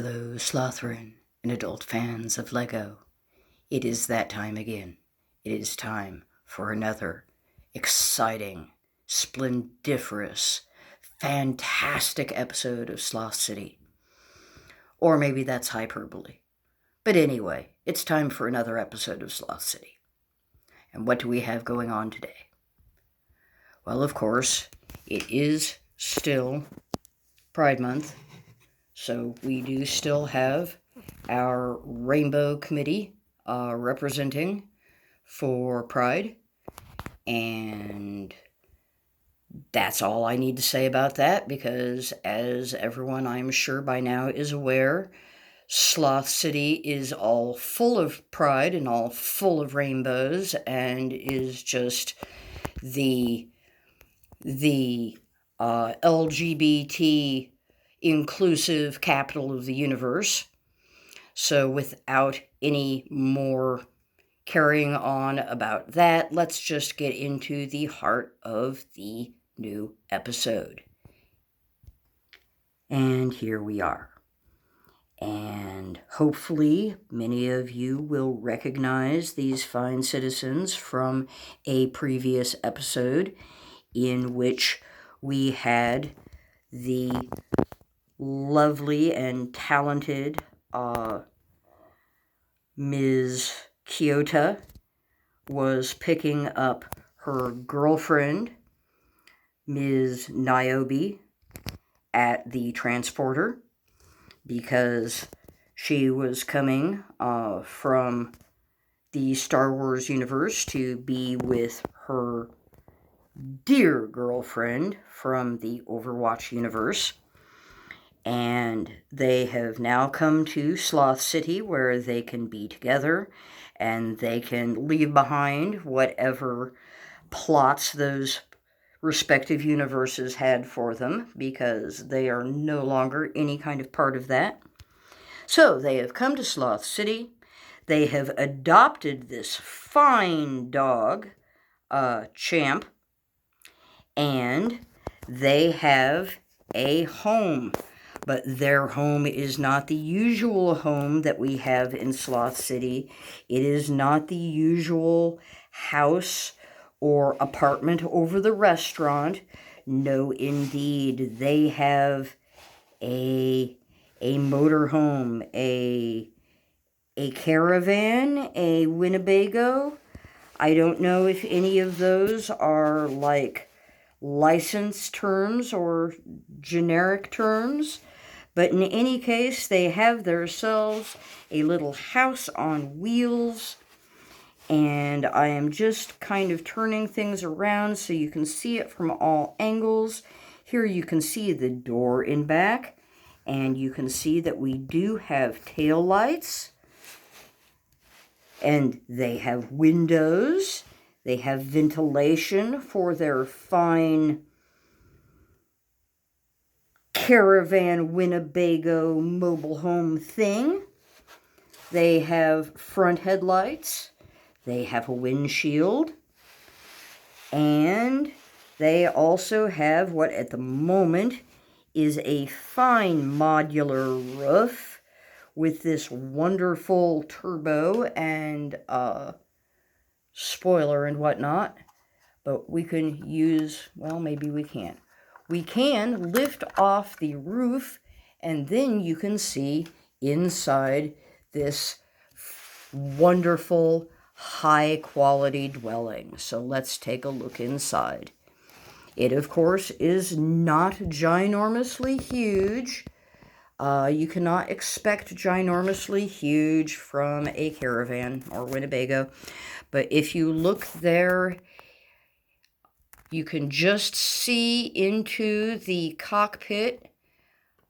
Hello, Slothrin and adult fans of Lego. It is that time again. It is time for another exciting, splendiferous, fantastic episode of Sloth City. Or maybe that's hyperbole. But anyway, it's time for another episode of Sloth City. And what do we have going on today? Well, of course, it is still Pride Month. So we do still have our Rainbow Committee representing for Pride. And that's all I need to say about that, because as everyone I'm sure by now is aware, Sloth City is all full of pride and all full of rainbows and is just the LGBT inclusive capital of the universe. So without any more carrying on about that, let's just get into the heart of the new episode. And here we are. And hopefully many of you will recognize these fine citizens from a previous episode in which we had the lovely and talented Ms. Kiota was picking up her girlfriend, Ms. Niobe, at the transporter because she was coming from the Star Wars universe to be with her dear girlfriend from the Overwatch universe. And they have now come to Sloth City where they can be together and they can leave behind whatever plots those respective universes had for them, because they are no longer any kind of part of that. So they have come to Sloth City. They have adopted this fine dog, Champ, and they have a home. But their home is not the usual home that we have in Sloth City. It is not the usual house or apartment over the restaurant. No, indeed. They have a motorhome, a Caravan, a Winnebago. I don't know if any of those are like license terms or generic terms. But in any case, they have themselves a little house on wheels. And I am just kind of turning things around so you can see it from all angles. Here you can see the door in back. And you can see that we do have tail lights. And they have windows. They have ventilation for their fine Caravan Winnebago mobile home thing. They have front headlights. They have a windshield. And they also have what at the moment is a fine modular roof with this wonderful turbo and spoiler and whatnot. But we can use, well, maybe we can't. We can lift off the roof, and then you can see inside this wonderful, high-quality dwelling. So let's take a look inside. It, of course, is not ginormously huge. You cannot expect ginormously huge from a Caravan or Winnebago. But if you look there, you can just see into the cockpit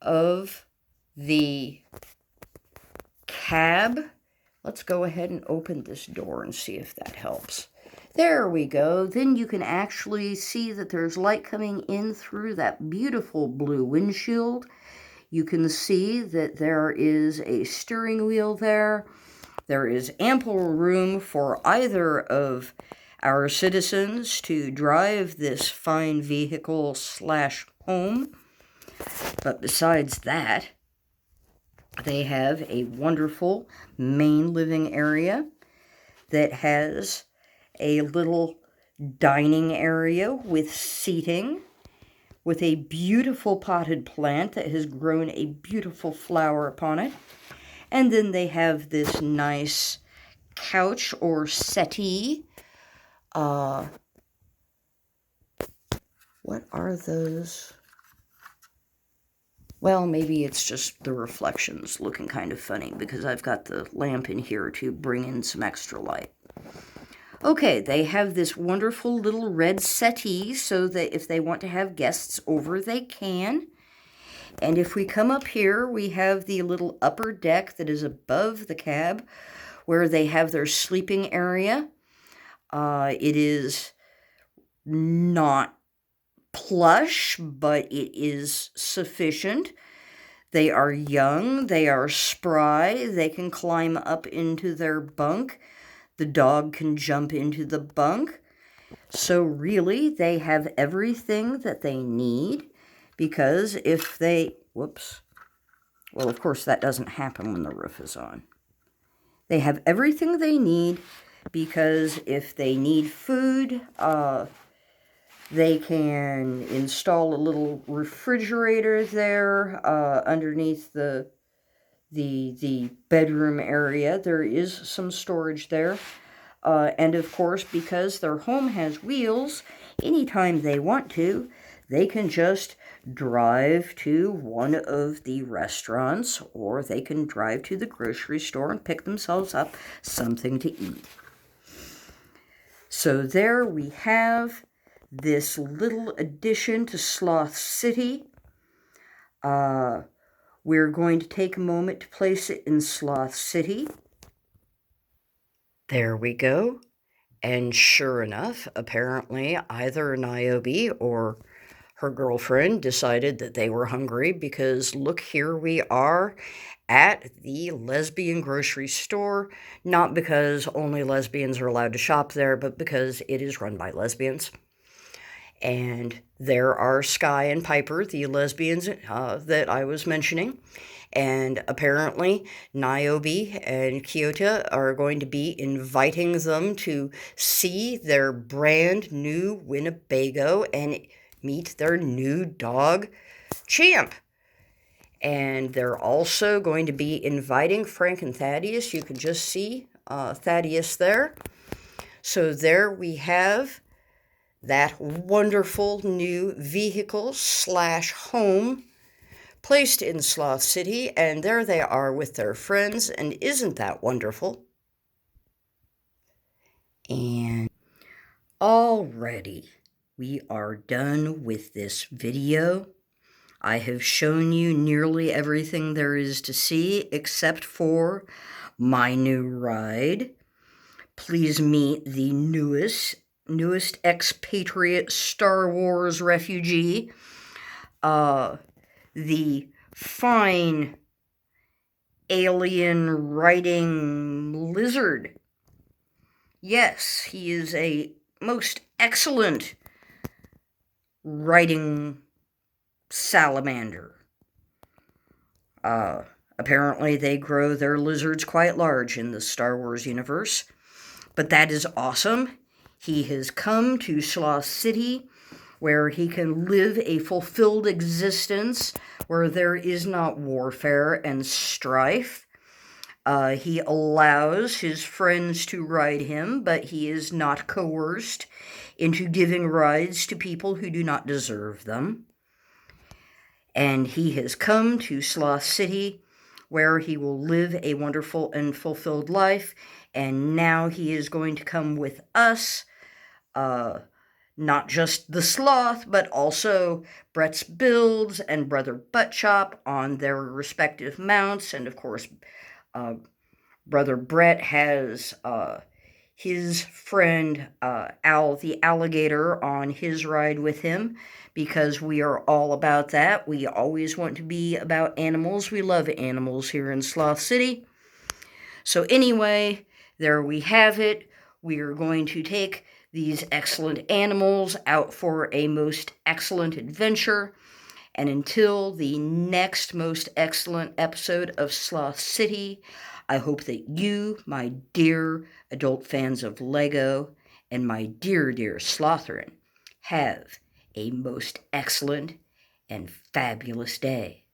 of the cab. Let's go ahead and open this door and see if that helps. There we go. Then you can actually see that there's light coming in through that beautiful blue windshield. You can see that there is a steering wheel there. There is ample room for either of our citizens to drive this fine vehicle / home. But besides that, They have a wonderful main living area that has a little dining area with seating, with a beautiful potted plant that has grown a beautiful flower upon it. And then they have this nice couch or settee. What are those? Well, maybe it's just the reflections looking kind of funny because I've got the lamp in here to bring in some extra light. Okay, they have this wonderful little red settee so that if they want to have guests over, they can. And if we come up here, we have the little upper deck that is above the cab where they have their sleeping area. It is not plush, but it is sufficient. They are young, they are spry, they can climb up into their bunk. The dog can jump into the bunk. So really, they have everything that they need, because if they, whoops, well, of course that doesn't happen when the roof is on. They have everything they need, because if they need food, they can install a little refrigerator there underneath the bedroom area. There is some storage there. And of course, because their home has wheels, anytime they want to, they can just drive to one of the restaurants, or they can drive to the grocery store and pick themselves up something to eat. So there we have this little addition to Sloth City. We're going to take a moment to place it in Sloth City. There we go. And sure enough, apparently either Niobe or her girlfriend decided that they were hungry, because look, here we are at the lesbian grocery store. Not because only lesbians are allowed to shop there, but because it is run by lesbians. And there are Sky and Piper, the lesbians that I was mentioning. And apparently, Niobe and Kiota are going to be inviting them to see their brand new Winnebago and meet their new dog, Champ. And they're also going to be inviting Frank and Thaddeus. You can just see Thaddeus there. So there we have that wonderful new vehicle / home placed in Sloth City, and there they are with their friends, and isn't that wonderful? And already we are done with this video. I have shown you nearly everything there is to see except for my new ride. Please meet the newest expatriate Star Wars refugee, the fine alien riding lizard. Yes, he is a most excellent riding salamander. Apparently they grow their lizards quite large in the Star Wars universe, but that is awesome. He has come to Sloth City, where he can live a fulfilled existence, where there is not warfare and strife. He allows his friends to ride him, but he is not coerced into giving rides to people who do not deserve them. And he has come to Sloth City, where he will live a wonderful and fulfilled life. And now he is going to come with us, not just the Sloth, but also Brett's Builds and Brother Buttchop on their respective mounts. And of course, Brother Brett has his friend Al the alligator on his ride with him, because we are all about that. We always want to be about animals. We love animals here in Sloth City. So anyway, there we have it. We are going to take these excellent animals out for a most excellent adventure. And until the next most excellent episode of Sloth City, I hope that you, my dear adult fans of Lego, and my dear, dear Slotherin, have a most excellent and fabulous day.